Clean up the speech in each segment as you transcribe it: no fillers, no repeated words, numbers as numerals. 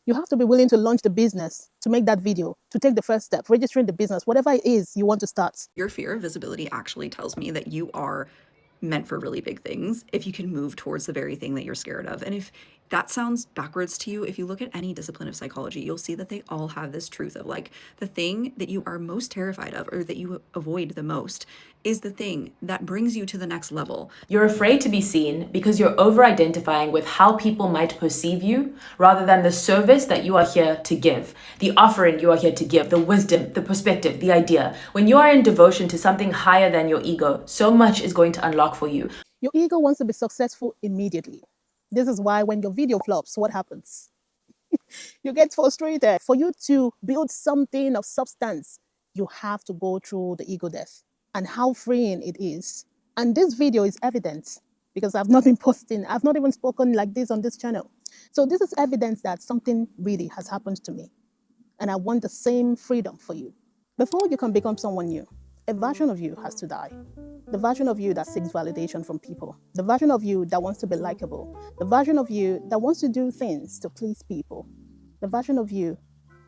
You have to be willing to launch the business, to make that video, to take the first step, registering the business, whatever it is you want to start. Your fear of visibility actually tells me that you are meant for really big things if you can move towards the very thing that you're scared of. And if that sounds backwards to you, if you look at any discipline of psychology, you'll see that they all have this truth of like the thing that you are most terrified of or that you avoid the most is the thing that brings you to the next level. You're afraid to be seen because you're over identifying with how people might perceive you rather than the service that you are here to give, the offering you are here to give, the wisdom, the perspective, the idea. When you are in devotion to something higher than your ego, so much is going to unlock for you. Your ego wants to be successful immediately. This is why when your video flops, what happens? You get frustrated. For you to build something of substance, you have to go through the ego death and how freeing it is. And this video is evidence because I've not been posting, I've not even spoken like this on this channel. So this is evidence that something really has happened to me. And I want the same freedom for you. Before you can become someone new, a version of you has to die. The version of you that seeks validation from people. The version of you that wants to be likable. The version of you that wants to do things to please people. The version of you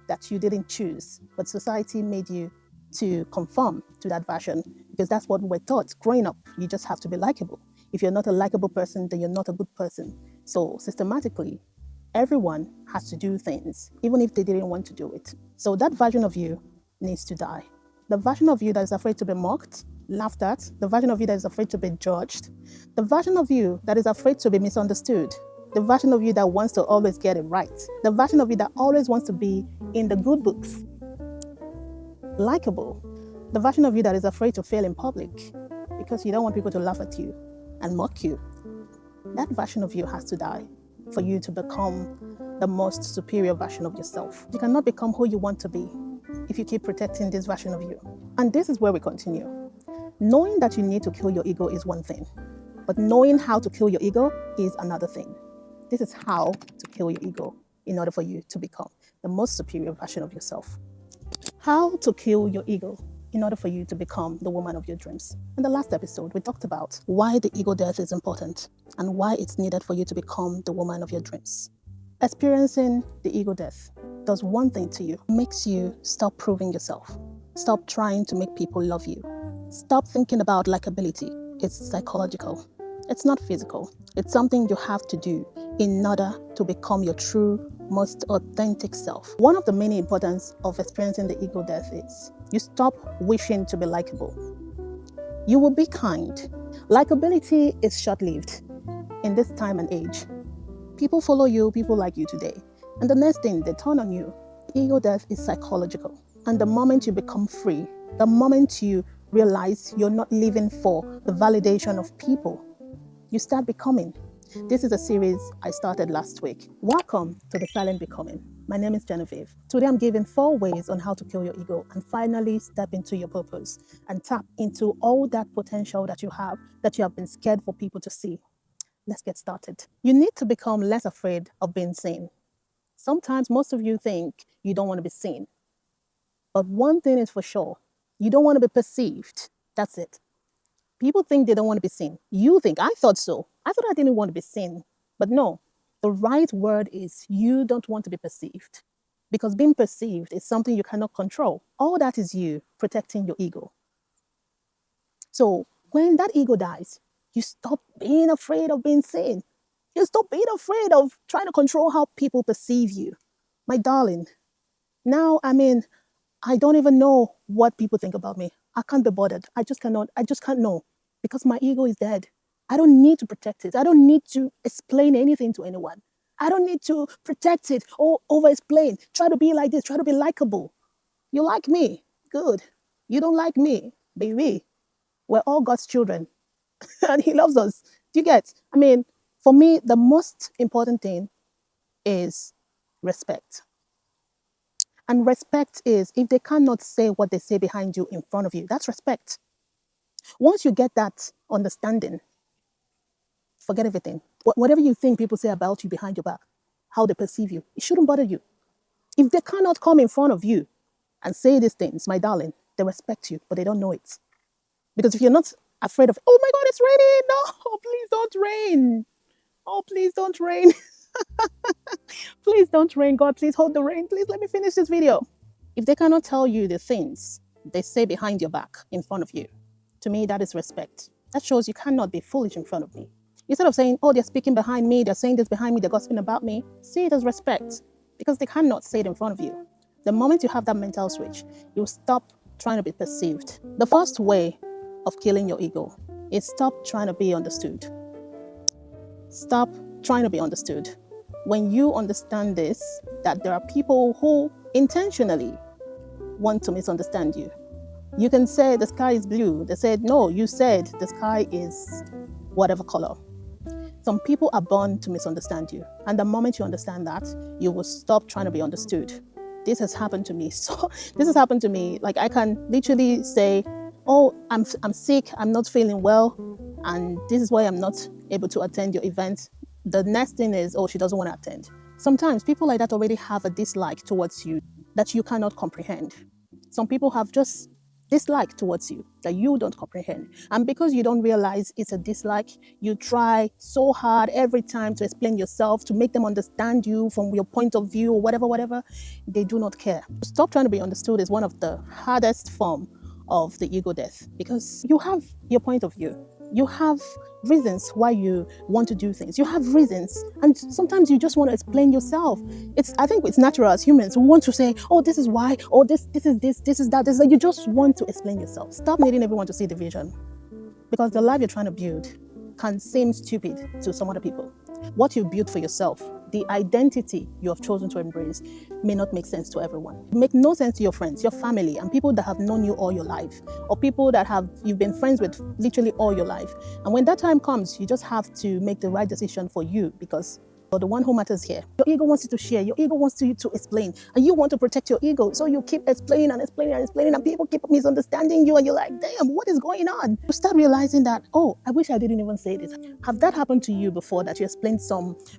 that you didn't choose, but society made you to conform to that version because that's what we're taught growing up. You just have to be likable. If you're not a likable person, then you're not a good person. So systematically, everyone has to do things, even if they didn't want to do it. So that version of you needs to die. The version of you that is afraid to be mocked, laughed at, the version of you that is afraid to be judged, the version of you that is afraid to be misunderstood, the version of you that wants to always get it right, the version of you that always wants to be in the good books, likable, the version of you that is afraid to fail in public because you don't want people to laugh at you and mock you. That version of you has to die for you to become the most superior version of yourself. You cannot become who you want to be if you keep protecting this version of you. And this is where we continue. Knowing that you need to kill your ego is one thing, but knowing how to kill your ego is another thing. This is how to kill your ego in order for you to become the most superior version of yourself. How to kill your ego in order for you to become the woman of your dreams. In the last episode, we talked about why the ego death is important and why it's needed for you to become the woman of your dreams. Experiencing the ego death does one thing to you. It makes you stop proving yourself. Stop trying to make people love you. Stop thinking about likability. It's psychological. It's not physical. It's something you have to do in order to become your true, most authentic self. One of the many importance of experiencing the ego death is you stop wishing to be likable. You will be kind. Likability is short-lived in this time and age. People follow you, people like you today. And the next thing, they turn on you. Ego death is psychological. And the moment you become free, the moment you realize you're not living for the validation of people, you start becoming. This is a series I started last week. Welcome to the Silent Becoming. My name is Genevieve. Today I'm giving 4 ways on how to kill your ego and finally step into your purpose and tap into all that potential that you have been scared for people to see. Let's get started. You need to become less afraid of being seen. Sometimes most of you think you don't want to be seen. But one thing is for sure, you don't want to be perceived. That's it. People think they don't want to be seen. You think, I thought so. I thought I didn't want to be seen. But no, the right word is you don't want to be perceived. Because being perceived is something you cannot control. All that is you protecting your ego. So when that ego dies, you stop being afraid of being seen. You stop being afraid of trying to control how people perceive you. My darling, now, I don't even know what people think about me. I can't be bothered. I just can't know because my ego is dead. I don't need to protect it. I don't need to explain anything to anyone. I don't need to protect it or over-explain. Try to be like this. Try to be likable. You like me. Good. You don't like me. Baby. We're all God's children. And He loves us. Do you get? For me, the most important thing is respect. And respect is if they cannot say what they say behind you in front of you, that's respect. Once you get that understanding, forget everything. Whatever you think people say about you behind your back, how they perceive you, it shouldn't bother you. If they cannot come in front of you and say these things, my darling, they respect you, but they don't know it. Because if you're not afraid of, oh my God, it's raining. No, please don't rain. Oh, please don't rain. Please don't rain, God. Please hold the rain. Please let me finish this video. If they cannot tell you the things they say behind your back in front of you, to me, that is respect. That shows you cannot be foolish in front of me. Instead of saying, oh, they're speaking behind me, they're saying this behind me, they're gossiping about me, see it as respect because they cannot say it in front of you. The moment you have that mental switch, you stop trying to be perceived. The first way of killing your ego is stop trying to be understood. Stop trying to be understood. When you understand this, that there are people who intentionally want to misunderstand you. You can say the sky is blue. They said, no, you said the sky is whatever color. Some people are born to misunderstand you. And the moment you understand that, you will stop trying to be understood. This has happened to me. So this has happened to me. Like I can literally say, oh, I'm sick, I'm not feeling well, and this is why I'm not able to attend your event. The next thing is, oh, she doesn't want to attend. Sometimes people like that already have a dislike towards you that you cannot comprehend. Some people have just dislike towards you that you don't comprehend. And because you don't realize it's a dislike, you try so hard every time to explain yourself, to make them understand you from your point of view or whatever. They do not care. Stop trying to be understood is one of the hardest form of the ego death because you have your point of view. You have reasons why you want to do things. You have reasons, and sometimes you just want to explain yourself. I think it's natural as humans. We want to say, oh, this is why, oh, this is that. You just want to explain yourself. Stop needing everyone to see the vision, because the life you're trying to build can seem stupid to some other people. What you build for yourself, the identity you have chosen to embrace, may not make sense to everyone. It makes no sense to your friends, your family, and people that have known you all your life, or people that you've been friends with literally all your life. And when that time comes, you just have to make the right decision for you, because you're the one who matters here. Your ego wants you to share. Your ego wants you to explain. And you want to protect your ego. So you keep explaining, and people keep misunderstanding you. And you're like, damn, what is going on? You start realizing that, oh, I wish I didn't even say this. Have that happened to you before, that you explained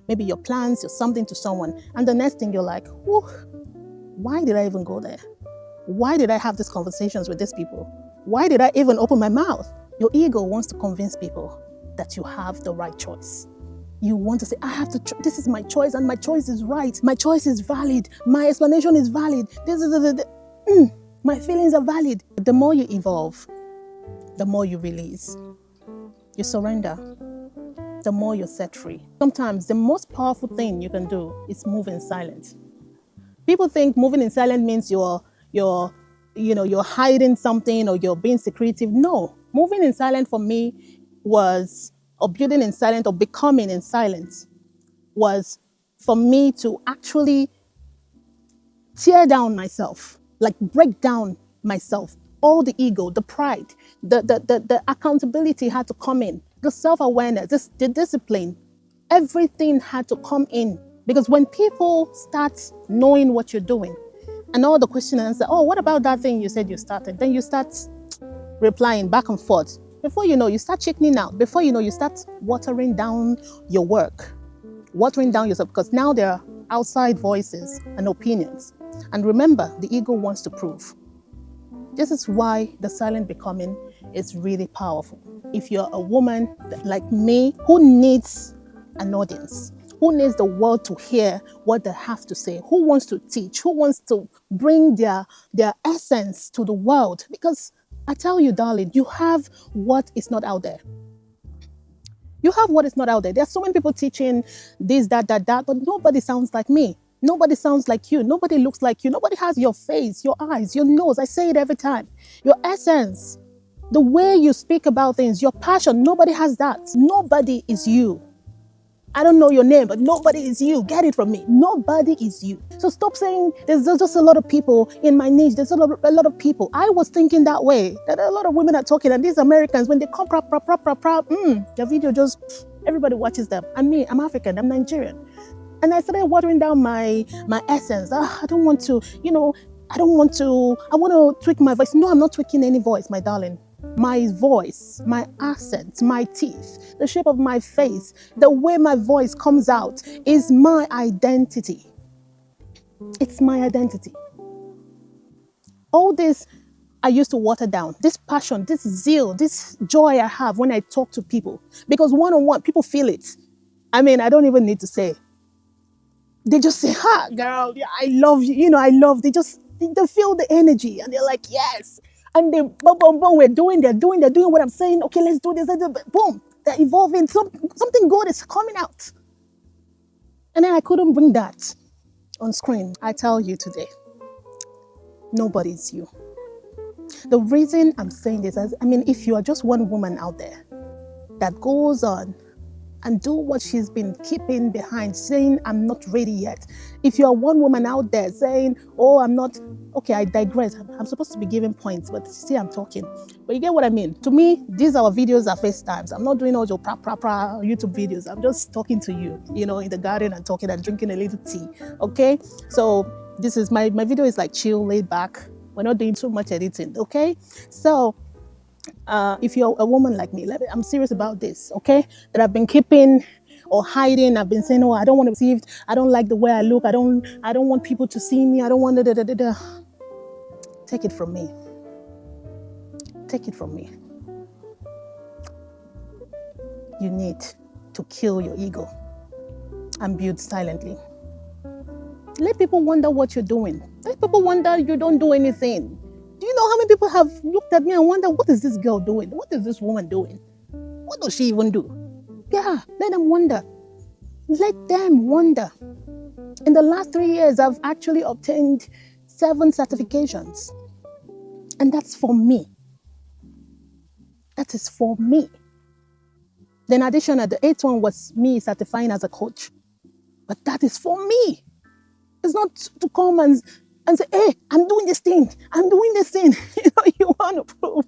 maybe your plans or something to someone, and the next thing you're like, why did I even go there? Why did I have these conversations with these people? Why did I even open my mouth? Your ego wants to convince people that you have the right choice. You want to say, this is my choice, and my choice is right. My choice is valid. My explanation is valid. My feelings are valid. The more you evolve, the more you release. You surrender, the more you're set free. Sometimes the most powerful thing you can do is move in silence. People think moving in silence means you're hiding something or you're being secretive. No, moving in silence for me or building in silence or becoming in silence was for me to actually tear down myself, like break down myself. All the ego, the pride, the accountability had to come in. The self-awareness, the discipline, everything had to come in. Because when people start knowing what you're doing, and all the question and answer, oh, what about that thing you said you started? Then you start replying back and forth. Before you know, you start chickening out. Before you know, you start watering down your work, watering down yourself, because now there are outside voices and opinions. And remember, the ego wants to prove. This is why the silent becoming is really powerful. If you're a woman like me who needs an audience, who needs the world to hear what they have to say, who wants to teach, who wants to bring their essence to the world, because I tell you, darling, you have what is not out there. You have what is not out there. There are so many people teaching this, that, but nobody sounds like me. Nobody sounds like you. Nobody looks like you. Nobody has your face, your eyes, your nose. I say it every time. Your essence, the way you speak about things, your passion, nobody has that. Nobody is you. I don't know your name, but nobody is you. Get it from me. Nobody is you. So stop saying there's just a lot of people in my niche. There's a lot of people. I was thinking that way. That a lot of women are talking, and these Americans, when they come, their video just, everybody watches them. And me, I'm African, I'm Nigerian. And I started watering down my essence. I don't want to, I want to tweak my voice. No, I'm not tweaking any voice, my darling. My voice, my accent, my teeth, the shape of my face, the way my voice comes out is my identity. It's my identity. All this I used to water down. This passion, this zeal, this joy I have when I talk to people. Because one-on-one, people feel it. I mean, I don't even need to say. They just say, "Ha, girl, yeah, I love you. I love." They feel the energy, and they're like, "Yes." And they boom, boom, boom. They're doing what I'm saying. Okay, let's do this. Boom. They're evolving. Something good is coming out. And then I couldn't bring that on screen. I tell you today, nobody's you. The reason I'm saying this is, if you are just one woman out there that goes on and do what she's been keeping behind, saying, "I'm not ready yet." If you're one woman out there saying, "Oh, I'm not," okay, I digress. I'm supposed to be giving points, but see, I'm talking. But you get what I mean? To me, these our videos are FaceTimes. I'm not doing all your YouTube videos. I'm just talking to you, in the garden and talking and drinking a little tea. Okay? So this is my video is like chill, laid back. We're not doing too much editing. Okay? So if you're a woman like me, I'm serious about this, okay? That I've been keeping or hiding. I've been saying, "Oh, I don't want to be received. I don't like the way I look. I don't want people to see me. I don't want da. Take it from me. Take it from me. You need to kill your ego and build silently. Let people wonder what you're doing. Let people wonder you don't do anything. Do you know how many people have looked at me and wonder, what is this girl doing? What is this woman doing? What does she even do? Yeah, let them wonder. Let them wonder. In the last 3 years, I've actually obtained 7 certifications. And that's for me. That is for me. Then additionally, the 8th one was me certifying as a coach. But that is for me. It's not to come and say, "Hey, I'm doing this thing. I'm doing this thing." You want to prove.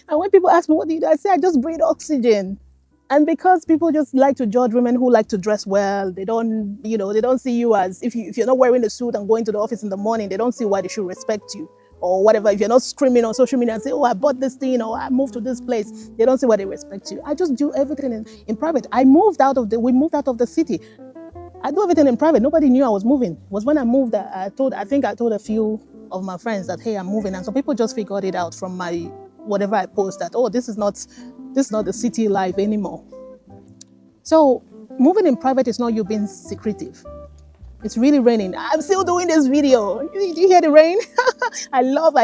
And when people ask me, "What do you do?" I say, "I just breathe oxygen." And because people just like to judge women who like to dress well, they don't see you as, if you're not wearing a suit and going to the office in the morning, they don't see why they should respect you. Or whatever, if you're not screaming on social media and say, "Oh, I bought this thing," or "I moved to this place," they don't see why they respect you. I just do everything in private. We moved out of the city. I do everything in private. Nobody knew I was moving. It was when I moved that I told a few of my friends that, "Hey, I'm moving." And so people just figured it out from my whatever I post, that, "Oh, this is not the city life anymore." So moving in private is not you being secretive. It's really raining. I'm still doing this video. Did you hear the rain? I love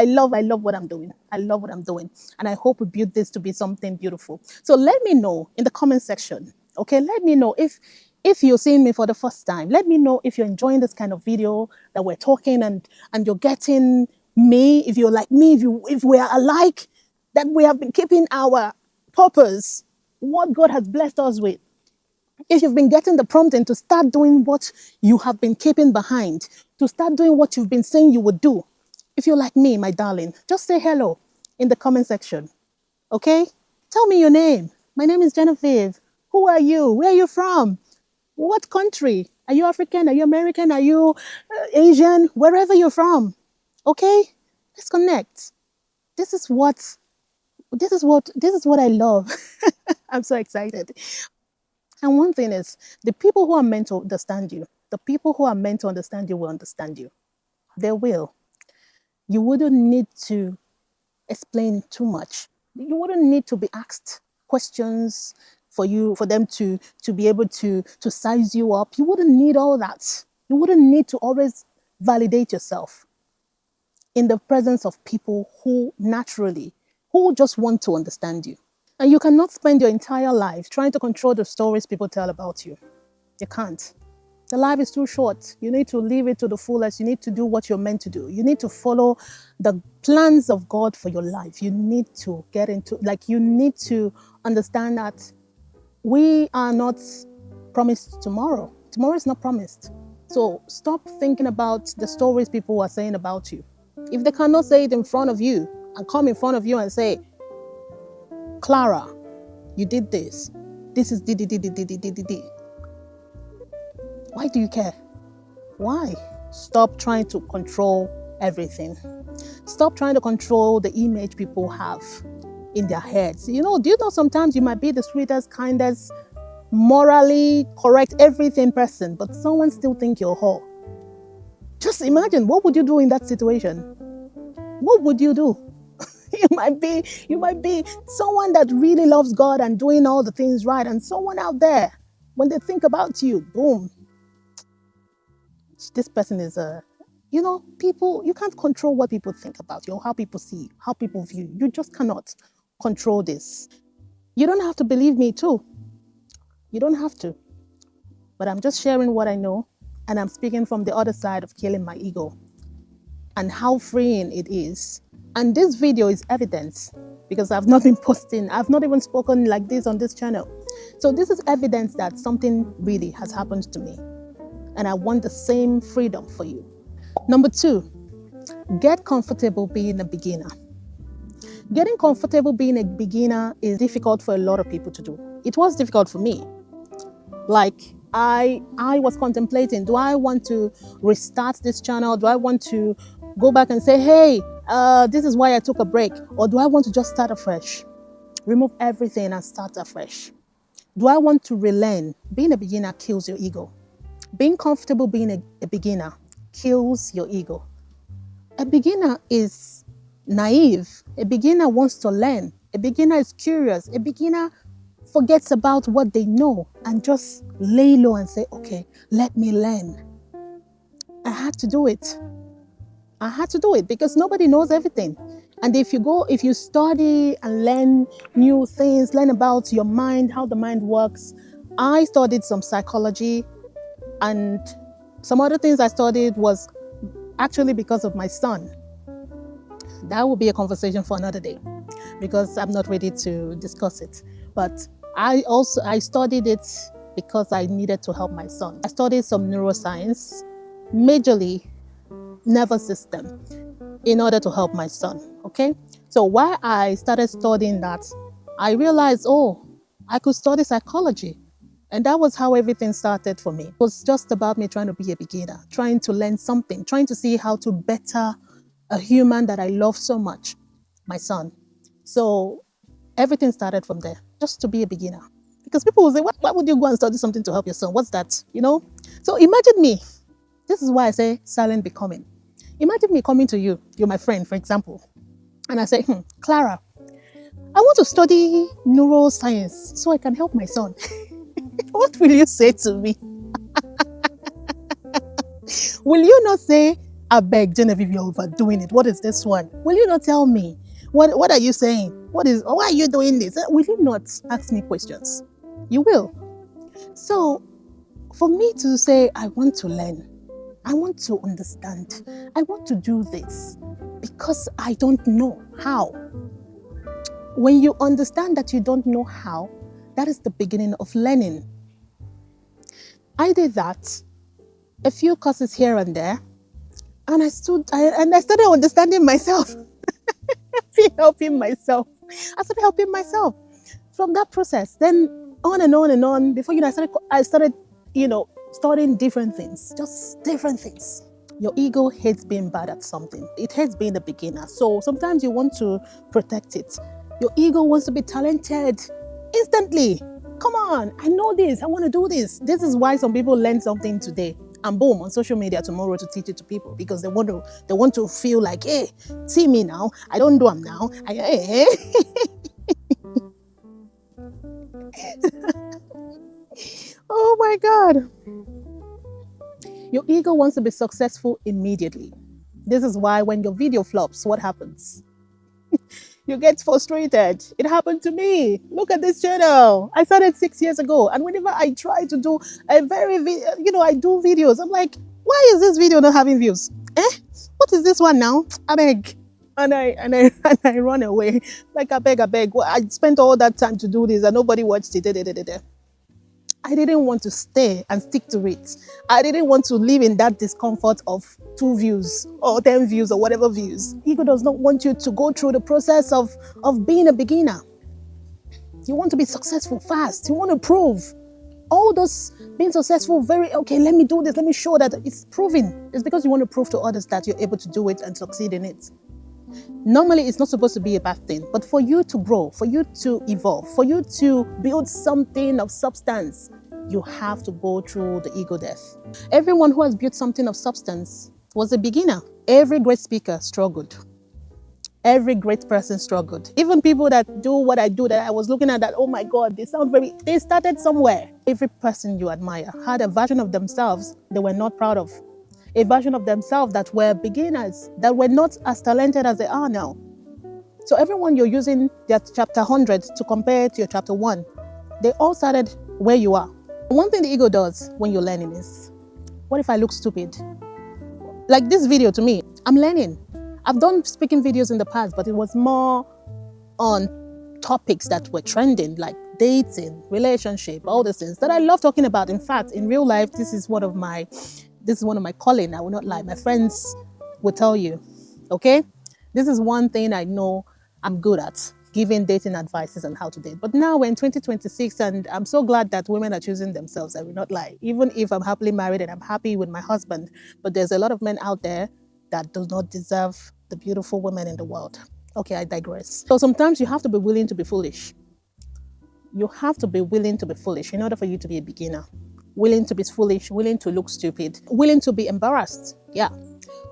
what I'm doing. I love what I'm doing. And I hope we build this to be something beautiful. So let me know in the comment section. Okay, let me know if you're seeing me for the first time. Let me know if you're enjoying this kind of video that we're talking and you're getting me, if you're like me, if we are alike, that we have been keeping our purpose, what God has blessed us with. If you've been getting the prompting to start doing what you have been keeping behind, to start doing what you've been saying you would do. If you're like me, my darling, just say hello in the comment section. Okay? Tell me your name. My name is Genevieve. Who are you? Where are you from? What country? Are you African? Are you American? Are you Asian? Wherever you're from. Okay? Let's connect. This is what I love. I'm so excited. And one thing is, the people who are meant to understand you, will understand you. They will. You wouldn't need to explain too much. You wouldn't need to be asked questions for them to be able to size you up. You wouldn't need all that. You wouldn't need to always validate yourself in the presence of people who just want to understand you. And you cannot spend your entire life trying to control the stories people tell about you. You can't. The life is too short. You need to live it to the fullest. You need to do what you're meant to do. You need to follow the plans of God for your life. You need to you need to understand that we are not promised tomorrow. Tomorrow is not promised. So stop thinking about the stories people are saying about you. If they cannot say it in front of you and come in front of you and say, "Clara, you did this. This is d. Why do you care? Why? Stop trying to control everything. Stop trying to control the image people have in their heads. Do you know sometimes you might be the sweetest, kindest, morally correct, everything person, but someone still think you're a whore. Just imagine, what would you do in that situation? What would you do? You might be someone that really loves God and doing all the things right, and someone out there, when they think about you, boom, this person is a, people, you can't control what people think about you or how people see you, how people view you. You just cannot control this. You don't have to believe me too. You don't have to. But I'm just sharing what I know, and I'm speaking from the other side of killing my ego and how freeing it is. And this video is evidence, because I've not been posting, I've not even spoken like this on this channel. So this is evidence that something really has happened to me, and I want the same freedom for you. Number 2, get comfortable being a beginner. Getting comfortable being a beginner is difficult for a lot of people to do. It was difficult for me. Like, I was contemplating, do I want to restart this channel? Do I want to go back and say, hey, this is why I took a break? Or do I want to just start afresh? Remove everything and start afresh. Do I want to relearn? Being a beginner kills your ego. Being comfortable being a beginner kills your ego. A beginner is naive. A beginner wants to learn. A beginner is curious. A beginner forgets about what they know and just lay low and say, okay, let me learn. I had to do it. I had to do it because nobody knows everything. And if you study and learn new things, learn about your mind, how the mind works. I studied some psychology, and some other things I studied was actually because of my son. That will be a conversation for another day because I'm not ready to discuss it. But I studied it because I needed to help my son. I studied some neuroscience, majorly nervous system, in order to help my son. Okay? So while I started studying that, I realized, I could study psychology. And that was how everything started for me. It was just about me trying to be a beginner, trying to learn something, trying to see how to better a human that I love so much, my son. So everything started from there, just to be a beginner. Because people will say, why would you go and study something to help your son? What's that? So imagine me. This is why I say silent becoming. Imagine me coming to you, you're my friend, for example, and I say, Clara, I want to study neuroscience so I can help my son. What will you say to me? Will you not say, I beg, Genevieve, you're overdoing it. What is this one? Will you not tell me? What are you saying? Why are you doing this? Will you not ask me questions? You will. So, for me to say, I want to learn, I want to understand, I want to do this because I don't know how. When you understand that you don't know how, that is the beginning of learning. I did that, a few courses here and there, and I started understanding myself. Helping myself. I started helping myself from that process. Then on and on and on. Before I started, studying different things, just different things. Your ego hates being bad at something. It hates being a beginner. So sometimes you want to protect it. Your ego wants to be talented instantly. Come on, I know this. I want to do this. This is why some people learn something today and boom, on social media tomorrow to teach it to people because they want to feel like, hey, see me now. I don't do them now. Oh my God. Your ego wants to be successful immediately. This is why when your video flops, what happens? You get frustrated. It happened to me. Look at this channel. I started 6 years ago. And whenever I try to do I do videos, I'm like, why is this video not having views? What is this one now? I beg. And I run away. Like, I beg. Well, I spent all that time to do this and nobody watched it. I didn't want to stay and stick to it. I didn't want to live in that discomfort of 2 views or 10 views or whatever views. Ego does not want you to go through the process of being a beginner. You want to be successful fast. You want to prove. All those being successful, let me do this. Let me show that it's proven. It's because you want to prove to others that you're able to do it and succeed in it. Normally, it's not supposed to be a bad thing, but for you to grow, for you to evolve, for you to build something of substance, you have to go through the ego death. Everyone who has built something of substance was a beginner. Every great speaker struggled. Every great person struggled. Even people that do what I do, that I was looking at that, oh my God, they started somewhere. Every person you admire had a version of themselves they were not proud of. a version of themselves that were beginners, that were not as talented as they are now. So everyone you're using their chapter 100 to compare to your chapter 1, they all started where you are. One thing the ego does when you're learning is, what if I look stupid? Like this video to me, I'm learning. I've done speaking videos in the past, but it was more on topics that were trending, like dating, relationship, all these things that I love talking about. In fact, in real life, this is one of my calling. I will not lie. My friends will tell you, okay? This is one thing I know I'm good at, giving dating advices on how to date. But now we're in 2026, and I'm so glad that women are choosing themselves. I will not lie. Even if I'm happily married and I'm happy with my husband, but there's a lot of men out there that do not deserve the beautiful women in the world. Okay, I digress. So sometimes you have to be willing to be foolish. You have to be willing to be foolish in order for you to be a beginner. Willing to be foolish, willing to look stupid, willing to be embarrassed. Yeah,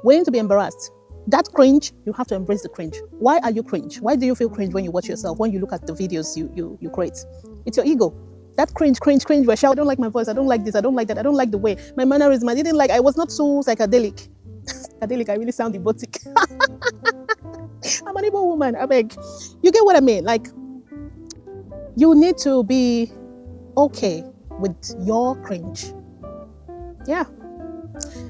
willing to be embarrassed. That cringe, you have to embrace the cringe. Why are you cringe? Why do you feel cringe when you watch yourself, when you look at the videos you create? It's your ego. That cringe, where I don't like my voice, I don't like this, I don't like that, I don't like the way, my mannerism, I was not so psychedelic. Psychedelic, I really sound erotic. I'm an Igbo woman, I beg. You get what I mean? Like, you need to be okay with your cringe. Yeah.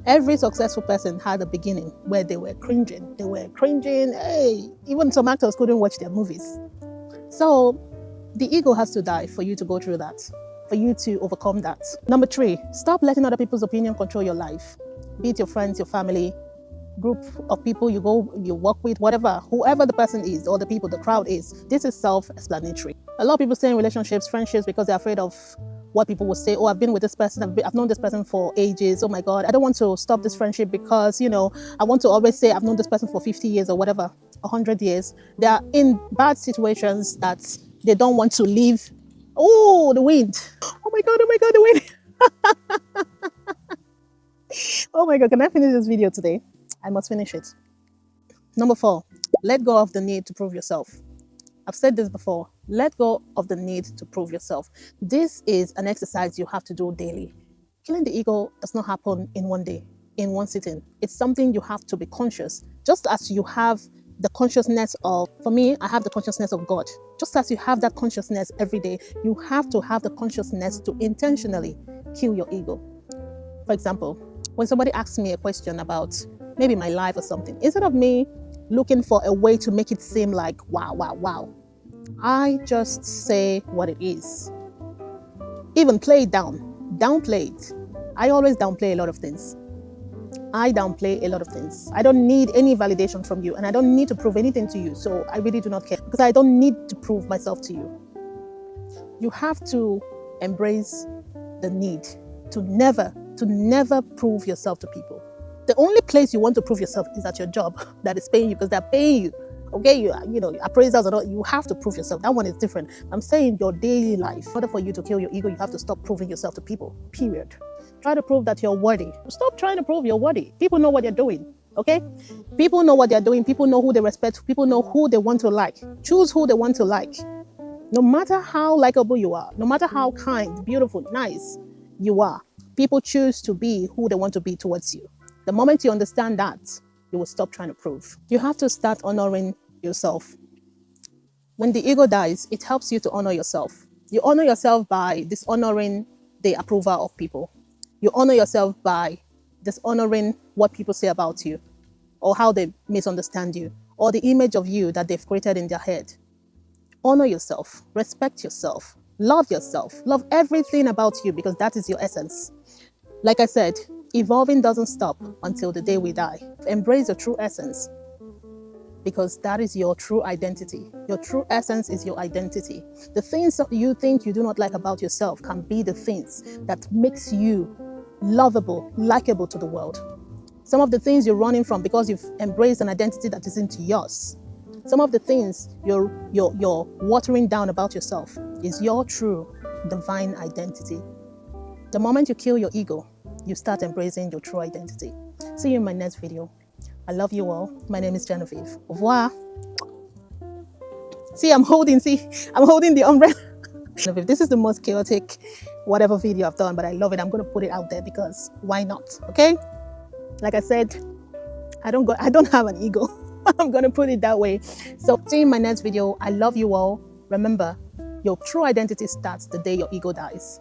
Every successful person had a beginning where they were cringing. Hey, even some actors couldn't watch their movies. So the ego has to die for you to go through that, for you to overcome that. Number 3, stop letting other people's opinion control your life. Be it your friends, your family, group of people you work with, whatever, whoever the person is or the crowd is. This is self-explanatory. A lot of people stay in relationships, friendships because they're afraid of what people will say. Oh, I've been with this person, I've known this person for ages. Oh my God, I don't want to stop this friendship because, I want to always say I've known this person for 50 years or whatever, 100 years. They are in bad situations that they don't want to leave. Oh, the wind. Oh my God, the wind. Oh my God, can I finish this video today? I must finish it. Number 4, let go of the need to prove yourself. I've said this before. Let go of the need to prove yourself. This is an exercise you have to do daily. Killing the ego does not happen in one day, in one sitting. It's something you have to be conscious. Just as you have the consciousness of, for me, I have the consciousness of God. Just as you have that consciousness every day, you have to have the consciousness to intentionally kill your ego. For example, when somebody asks me a question about maybe my life or something, instead of me looking for a way to make it seem like, wow, I just say what it is. Even play it down. Downplay it. I always downplay a lot of things. I don't need any validation from you, and I don't need to prove anything to you. So I really do not care, because I don't need to prove myself to you. You have to embrace the need to never prove yourself to people. The only place you want to prove yourself is at your job that is paying you, because they're paying you. Okay, you appraisals and all, you have to prove yourself. That one is different. I'm saying your daily life. In order for you to kill your ego, you have to stop proving yourself to people. Period. Try to prove that you're worthy. Stop trying to prove you're worthy. People know what they're doing. Okay? People know what they're doing. People know who they respect. People know who they want to like. Choose who they want to like. No matter how likable you are, no matter how kind, beautiful, nice you are, people choose to be who they want to be towards you. The moment you understand that, you will stop trying to prove. You have to start honoring yourself. When the ego dies, it helps you to honor yourself. You honor yourself by dishonoring the approval of people. You honor yourself by dishonoring what people say about you, or how they misunderstand you, or the image of you that they've created in their head. Honor yourself, respect yourself, love everything about you, because that is your essence. Like I said, evolving doesn't stop until the day we die. Embrace your true essence, because that is your true identity. Your true essence is your identity. The things that you think you do not like about yourself can be the things that makes you lovable, likable to the world. Some of the things you're running from because you've embraced an identity that isn't yours. Some of the things you're watering down about yourself is your true divine identity. The moment you kill your ego, you start embracing your true identity. See you in my next video. I love you all. My name is Genevieve. Au revoir. See, I'm holding the umbrella. This is the most chaotic whatever video I've done, but I love it. I'm going to put it out there because why not? Okay? Like I said, I don't have an ego. I'm gonna put it that way. So see you in my next video. I love you all. Remember, your true identity starts the day your ego dies.